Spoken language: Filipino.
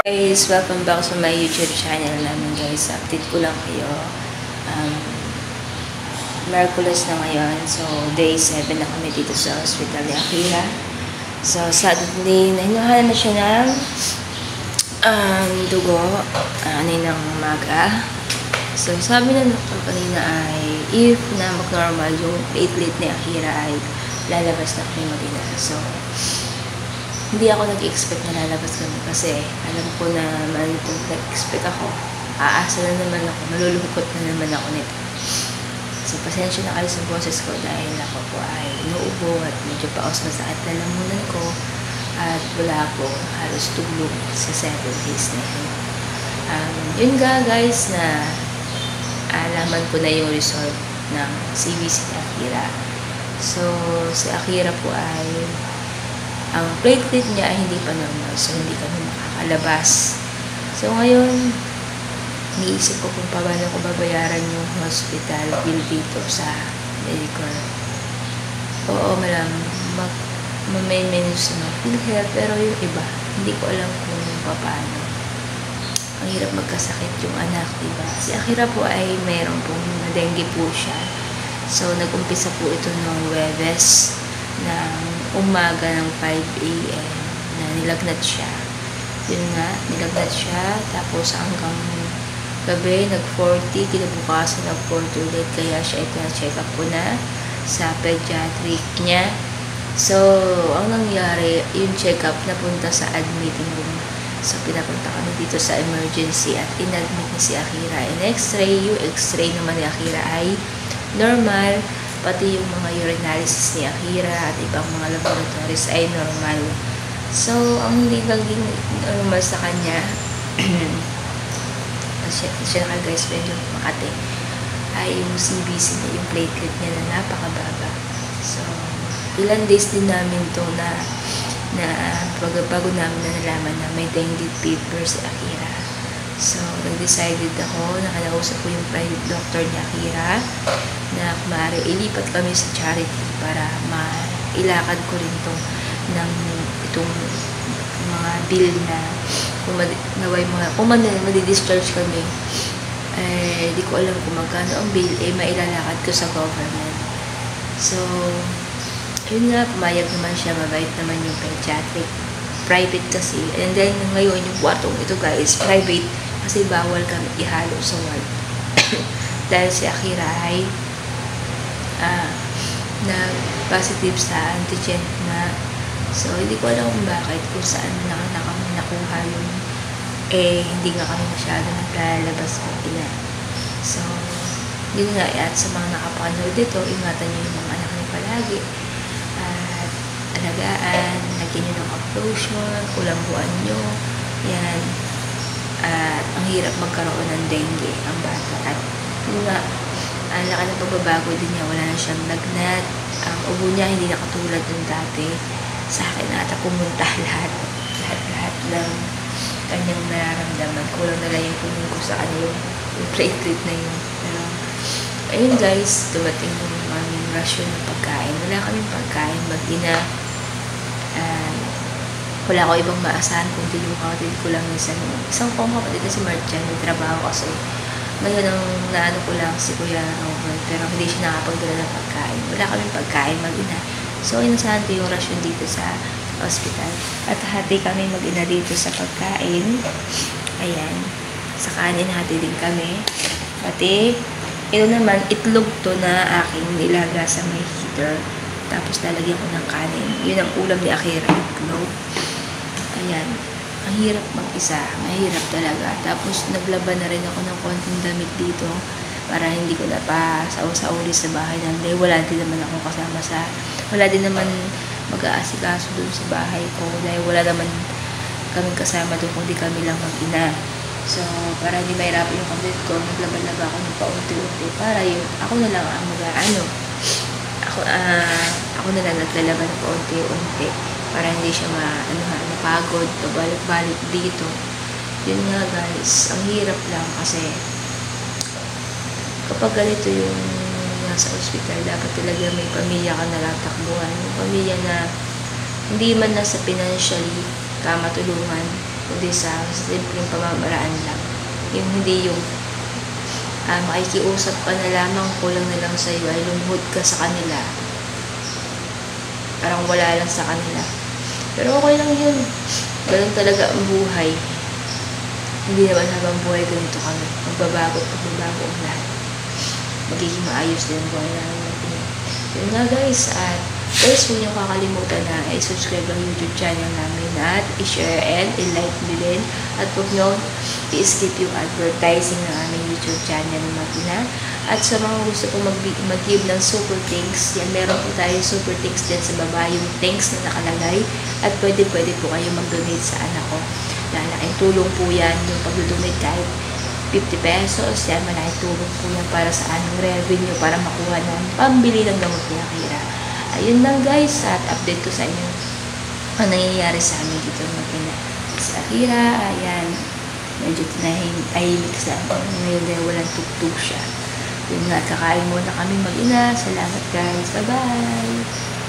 Guys, welcome back sa my YouTube channel namin guys. Update ko lang kayo. Merkules na ngayon. So, day 7 na kami dito sa hospital ni Akira. So, suddenly, nahinuhan na siya ng dugo. Ng umaga. So, sabi ng doktor kanina ay if na mag-normal yung platelet ni Akira ay lalabas na kami mag-ina. So, hindi ako nag-expect na lalabas kami kasi alam ko na kung nag-expect ako, aasa na naman ako, malulungkot na naman ako nito. So, pasensya na kayo sa boses ko dahil ako po ay inuubo at medyo paos masakit na lamunan ko at wala po halos tulog sa 7 days na yun. Yun nga guys na alaman ko na yung result ng CBC ni Akira. So, si Akira po ay ang platelet niya ay hindi pa normal, so hindi kami makakalabas. So ngayon, iniisip ko kung paano ko babayaran yung hospital bill dito sa Medicare. Oo, may menus na PhilHealth, pero yung iba, hindi ko alam kung paano. Ang hirap magkasakit yung anak, diba? Si Akira po ay mayroon pong dengue po siya. So nag-umpisa po ito noong Huwebes ng umaga ng 5 AM na nilagnat siya. Yun nga, nilagnat siya. Tapos hanggang gabi, nag-40. Kinabukasan, nag-40 ulit. Kaya siya ipina-check up ko na sa pediatric niya. So, ang nangyari, yung check-up napunta sa admitting room. So, pinapunta kami dito sa emergency at in-admit ni si Akira. In x-ray, yung x-ray naman ni Akira ay normal. Pati yung mga urinalysis ni Akira at ibang mga laboratories ay normal. So, ang hindi naging normal sa kanya, siya na guys, medyo makate, ay yung CBC niya, yung platelet niya na napakababa. So, ilang days din namin to na bago namin na nalaman na may dengue fever si Akira. So, nag-decided ako, nakanausap ko yung private doctor ni Akira na maaari ilipat kami sa charity para mailakad ko rin itong mga bill na kung madi-discharge kami, di ko alam kung magkano ang bill, mailalakad ko sa government. So, yun nga, pumayag naman siya, mabait naman yung pediatric. Private kasi. And then, ngayon, yung kwartong ito guys, private, kasi bawal kami ihalo sa ward. Dahil si Akira ay na-positive sa antigen na. So, hindi ko alam kung bakit, kung saan na kami nakuha yung hindi nga kami masyado naglalabas ng ina. So, yun nga, at sa mga nakapanood dito, ingatan nyo yung mga anak nyo palagi. At alagaan, lagyan nyo ng uplosion, kulambuan nyo, yan. At ang hirap magkaroon ng dengue ang bata. At yun nga, ang laki ng pagbabago din niya, wala na siyang lagnat. Ang ubo niya hindi na katulad ng dati. Sa akin na ata pumunta lahat ng kanyang nararamdaman. Kulang na lang yung kunin ko sa kanya yung platelet na yun. Pero, ayun guys, dumating yung aming rasyon ng pagkain. Wala kaming pagkain, mag-ina. Wala ko ibang maasahan kung yung kapatid ko lang isang kong kapatid na si Martian, may trabaho kasi. Ngayon ang naano ko lang si Kuya Robert, pero hindi siya nakapagdala ng pagkain. Wala kaming pagkain, mag-ina. So, inasahan ko yung rasyon dito sa hospital. At hati kami mag-ina dito sa pagkain. Ayan. Sa kanin hati din kami. Pati, ito naman, itlog to na aking nilaga sa may heater. Tapos lalagyan ko ng kanin. Yun ang ulam ni Akira, itlog. Ayan. Ang hirap mag-isa. Mahirap talaga. Tapos, naglaban na rin ako ng konting damit dito para hindi ko na pa sauli sa bahay dahil wala din naman ako kasama wala din naman mag-aasikaso dun sa bahay ko dahil wala naman kaming kasama doon kundi kami lang mag-ina. So, para hindi mahirapan yung kapatid ko, naglaban-laba ako ng paunti-unti para ako na lang ang ako na lang naglalaban ng paunti-unti para hindi siya mapagod, pabalik-balik dito. Yun nga guys, ang hirap lang kasi kapag ganito yung nasa ospital, dapat talaga may pamilya ka na tatakbuhan. Yung pamilya na hindi man nasa financially ka matulungan, kundi sa simpleng pamamaraan lang. Yung hindi yung makikiusap ka na lamang, kulang na lang sa'yo ay lumuhod ka sa kanila. Parang wala lang sa kanila. Pero okay lang yun. Ganun talaga ang buhay. Hindi naman habang buhay ganito kami. Magbabago at magbabago ang lahat. Magiging maayos din ang buhay namin. Yun nga guys. At guys, huwag niyo kakalimutan na i-subscribe ang YouTube channel namin at i-share and i-like nyo din. At huwag niyo i-skip yung advertising ng aming YouTube channel Matina. At sa mga gusto pong mag-give ng super thanks, yan, meron po tayo super thanks din sa baba, yung thanks na nakalagay. At pwede po kayo mag-donate sa anak ko. Malaking tulong po yan, yung pag-donate kahit 50 pesos, yan, malaking tulong po yan para sa anong revenue, para makuha ng pambili ng gamot ni Akira. Ayun lang guys, at update ko sa inyo ang nangyayari sa amin dito Matina. Sa Akira, ayan, medyo tinahimik sa ngayon dahil walang tugtog siya. Yun nga, kakain muna kami mag-ina. Salamat guys. Bye-bye!